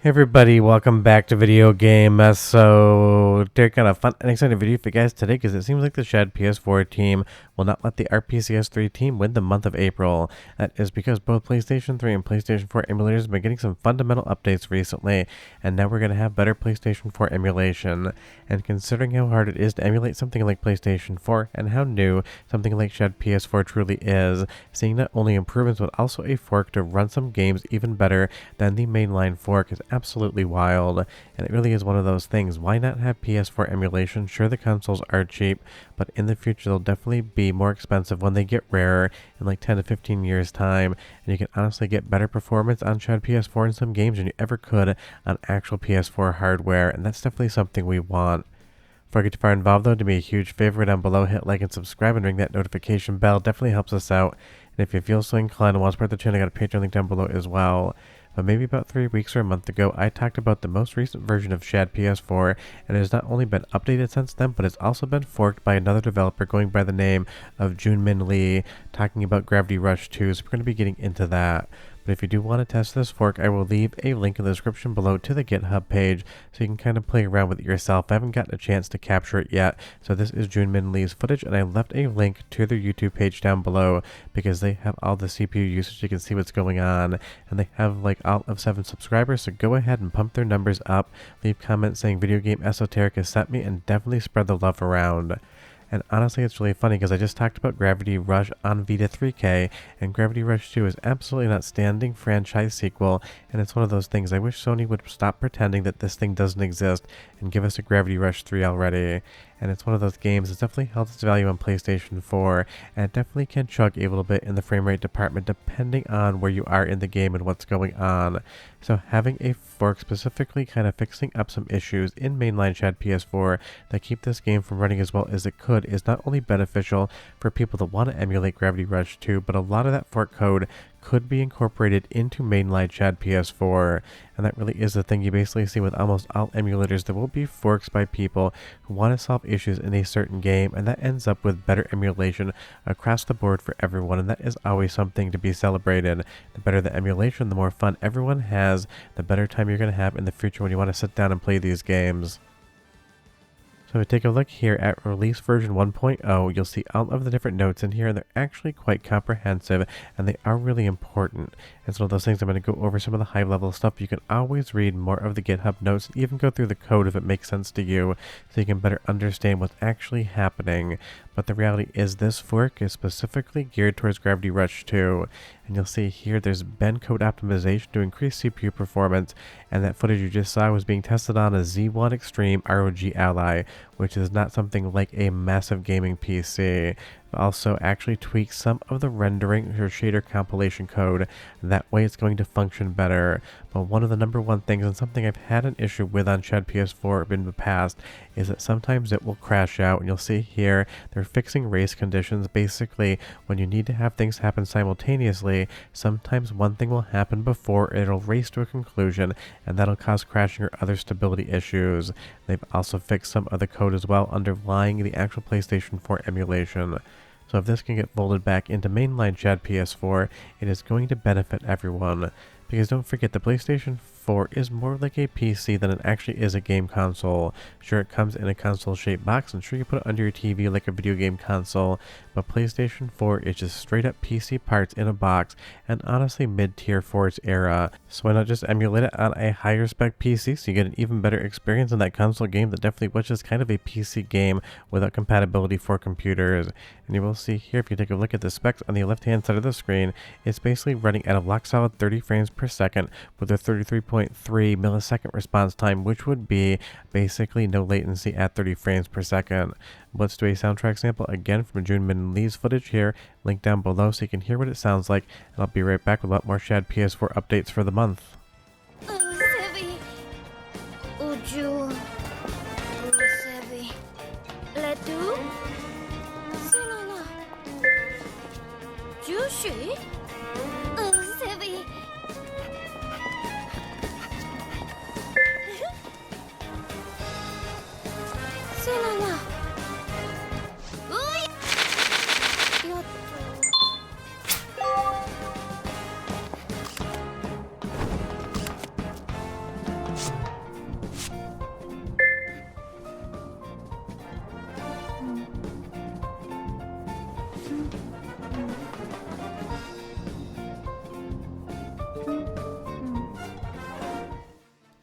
Hey everybody, welcome back to Video Game. So, they're kind of fun and exciting video for you guys today because it seems like the ShadPS4 team will not let the RPCS3 team win the month of April. That is because both PlayStation 3 and PlayStation 4 emulators have been getting some fundamental updates recently, and now we're going to have better PlayStation 4 emulation. And considering how hard it is to emulate something like PlayStation 4 and how new something like ShadPS4 truly is, seeing not only improvements but also a fork to run some games even better than the mainline fork is absolutely wild, and it really is one of those things. Why not have PS4 emulation? Sure, the consoles are cheap, but in the future they'll definitely be more expensive when they get rarer in like 10 to 15 years time, and you can honestly get better performance on ShadPS4 in some games than you ever could on actual PS4 hardware, and that's definitely something we want. Before I get too far involved though, do me a huge favor down below, hit like and subscribe and ring that notification bell. Definitely helps us out. And if you feel so inclined and want to support the channel, I got a Patreon link down below as well. But maybe about 3 weeks or a month ago, I talked about the most recent version of ShadPS4, and it has not only been updated since then, but it's also been forked by another developer going by the name of Junmin Lee, talking about Gravity Rush 2, so we're going to be getting into that. But if you do want to test this fork, I will leave a link in the description below to the GitHub page so you can kind of play around with it yourself. I haven't gotten a chance to capture it yet, so this is Junmin Lee's footage, and I left a link to their YouTube page down below because they have all the CPU usage. So you can see what's going on, and they have like all of 7 subscribers, so go ahead and pump their numbers up. Leave comments saying Video Game Esoteric has sent me, and definitely spread the love around. And honestly, it's really funny because I just talked about Gravity Rush on Vita 3K, and Gravity Rush 2 is absolutely an outstanding franchise sequel, and it's one of those things I wish Sony would stop pretending that this thing doesn't exist and give us a Gravity Rush 3 already. And it's one of those games that's definitely held its value on PlayStation 4, and it definitely can chug a little bit in the frame rate department depending on where you are in the game and what's going on. So having a fork specifically kind of fixing up some issues in mainline ShadPS4 that keep this game from running as well as it could is not only beneficial for people that want to emulate Gravity Rush 2, but a lot of that fork code could be incorporated into mainline ShadPS4, and that really is the thing you basically see with almost all emulators. There will be forks by people who want to solve issues in a certain game, and that ends up with better emulation across the board for everyone, and that is always something to be celebrated. The better the emulation, the more fun everyone has, the better time you're going to have in the future when you want to sit down and play these games. So if we take a look here at release version 1.0, you'll see all of the different notes in here, and they're actually quite comprehensive, and they are really important. It's one of those things I'm going to go over some of the high level stuff. You can always read more of the GitHub notes, and even go through the code if it makes sense to you, so you can better understand what's actually happening. But the reality is this fork is specifically geared towards Gravity Rush 2, and you'll see here there's been code optimization to increase CPU performance, and that footage you just saw was being tested on a Z1 Extreme ROG Ally, which is not something like a massive gaming PC. Also actually tweak some of the rendering or shader compilation code. That way it's going to function better. But one of the number one things, and something I've had an issue with on ShadPS4 in the past, is that sometimes it will crash out. And you'll see here they're fixing race conditions. Basically, when you need to have things happen simultaneously, sometimes one thing will happen before it'll race to a conclusion, and that'll cause crashing or other stability issues. They've also fixed some of the code as well underlying the actual PlayStation 4 emulation. So if this can get folded back into mainline ShadPS4, it is going to benefit everyone. Because don't forget, the PlayStation 4 is more like a PC than it actually is a game console. Sure, it comes in a console-shaped box, and sure, you put it under your TV like a video game console, but PlayStation 4 is just straight-up PC parts in a box, and honestly mid-tier for its era. So why not just emulate it on a higher-spec PC so you get an even better experience in that console game that definitely was just kind of a PC game without compatibility for computers. And you will see here, if you take a look at the specs on the left-hand side of the screen, it's basically running at a rock-solid 30 frames per second with a 33.3 millisecond response time, which would be basically no latency at 30 frames per second. Let's do a soundtrack sample again from Junmin Lee's footage here, link down below so you can hear what it sounds like, and I'll be right back with a lot more ShadPS4 updates for the month.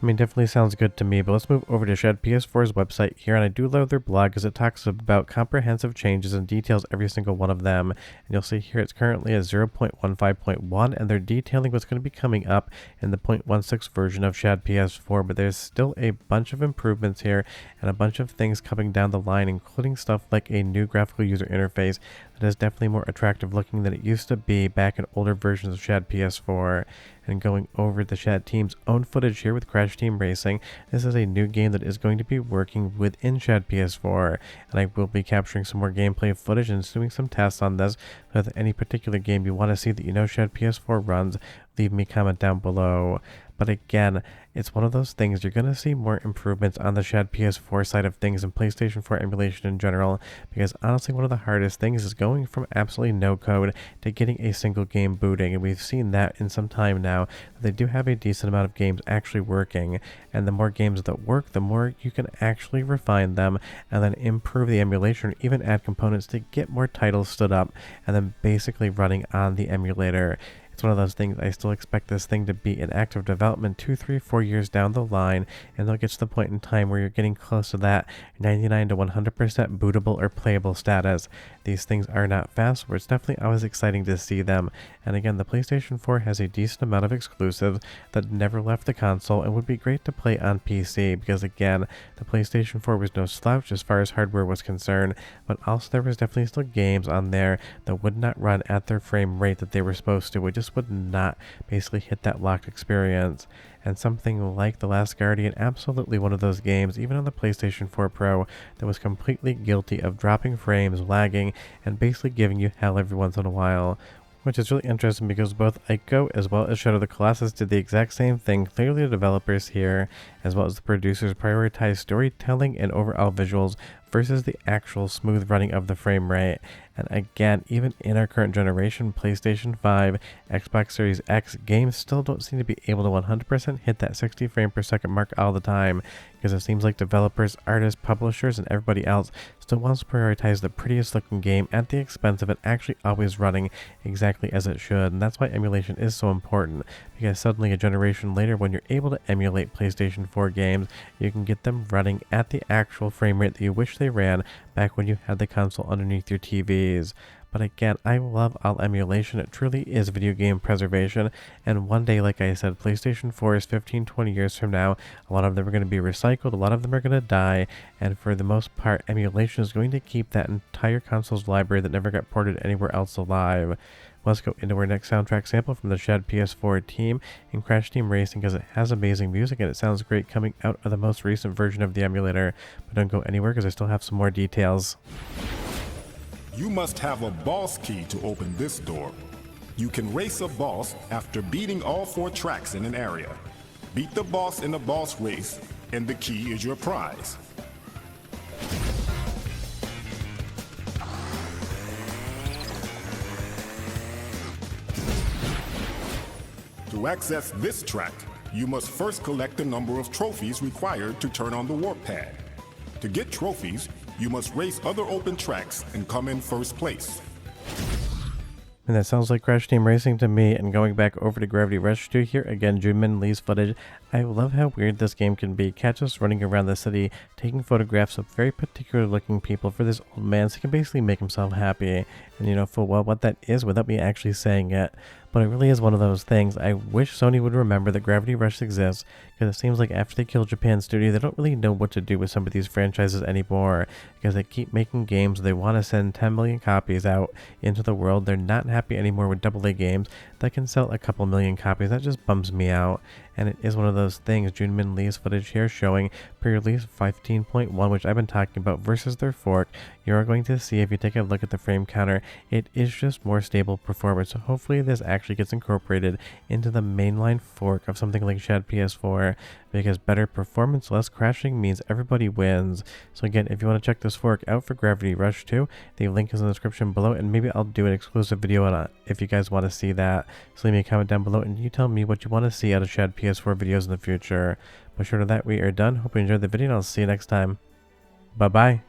I mean, definitely sounds good to me, but let's move over to ShadPS4's website here, and I do love their blog because it talks about comprehensive changes and details every single one of them. And you'll see here it's currently at 0.15.1, and they're detailing what's going to be coming up in the 0.16 version of ShadPS4, but there's still a bunch of improvements here and a bunch of things coming down the line, including stuff like a new graphical user interface that is definitely more attractive looking than it used to be back in older versions of ShadPS4. And going over the Shad team's own footage here with Crash Team Racing, this is a new game that is going to be working within ShadPS4, and I will be capturing some more gameplay footage and doing some tests on this. So if any particular game you want to see that you know ShadPS4 runs, leave me a comment down below. But again, it's one of those things, you're going to see more improvements on the ShadPS4 side of things and PlayStation 4 emulation in general, because honestly one of the hardest things is going from absolutely no code to getting a single game booting, and we've seen that in some time now. They do have a decent amount of games actually working, and the more games that work, the more you can actually refine them and then improve the emulation or even add components to get more titles stood up and then basically running on the emulator. It's one of those things, I still expect this thing to be in active development 2, 3, 4 years down the line, and they'll get to the point in time where you're getting close to that 99 to 100% bootable or playable status. These things are not fast, but it's definitely always exciting to see them. And again, the PlayStation 4 has a decent amount of exclusives that never left the console and would be great to play on PC, because again, the PlayStation 4 was no slouch as far as hardware was concerned, but also there was definitely still games on there that would not run at their frame rate that they were supposed to. It just would not basically hit that locked experience. And something like The Last Guardian, absolutely one of those games, even on the PlayStation 4 Pro, that was completely guilty of dropping frames, lagging, and basically giving you hell every once in a while. Which is really interesting because both Ico as well as Shadow of the Colossus did the exact same thing. Clearly the developers here, as well as the producers, prioritize storytelling and overall visuals versus the actual smooth running of the frame rate. And again, even in our current generation, PlayStation 5, Xbox Series X, games still don't seem to be able to 100% hit that 60 frame per second mark all the time, because it seems like developers, artists, publishers, and everybody else still wants to prioritize the prettiest looking game at the expense of it actually always running exactly as it should. And that's why emulation is so important, because suddenly a generation later, when you're able to emulate PlayStation 4 games, you can get them running at the actual frame rate that you wish they ran back when you had the console underneath your TVs. But again, I love all emulation. It truly is video game preservation. And one day, like I said, PlayStation 4 is 15, 20 years from now. A lot of them are going to be recycled. A lot of them are going to die. And for the most part, emulation is going to keep that entire console's library that never got ported anywhere else alive. Let's go into our next soundtrack sample from the ShadPS4 team in Crash Team Racing, because it has amazing music and it sounds great coming out of the most recent version of the emulator. But don't go anywhere because I still have some more details. You must have a boss key to open this door. You can race a boss after beating all 4 tracks in an area. Beat the boss in a boss race, and the key is your prize. To access this track, you must first collect the number of trophies required to turn on the warp pad. To get trophies, you must race other open tracks and come in first place. And that sounds like Crash Team Racing to me. And going back over to Gravity Rush 2 here, again, Junmin Lee's footage. I love how weird this game can be. Catch us running around the city, taking photographs of very particular looking people for this old man, so he can basically make himself happy. And you know full well what that is without me actually saying it. But it really is one of those things. I wish Sony would remember that Gravity Rush exists, because it seems like after they killed Japan Studio, they don't really know what to do with some of these franchises anymore, because they keep making games. They want to send 10 million copies out into the world. They're not happy anymore with AA games that can sell a couple million copies. That just bums me out. And it is one of those things. Junmin Lee's footage here showing pre-release 15.1, which I've been talking about, versus their fork. You're going to see, if you take a look at the frame counter, it is just more stable performance. So hopefully this actually gets incorporated into the mainline fork of something like ShadPS4, because better performance, less crashing means everybody wins. So again, if you want to check this fork out for Gravity Rush 2, the link is in the description below, and maybe I'll do an exclusive video on it if you guys want to see that. So leave me a comment down below and you tell me what you want to see out of ShadPS4 videos in the future. But short of that, we are done. Hope you enjoyed the video, and I'll see you next time. Bye bye.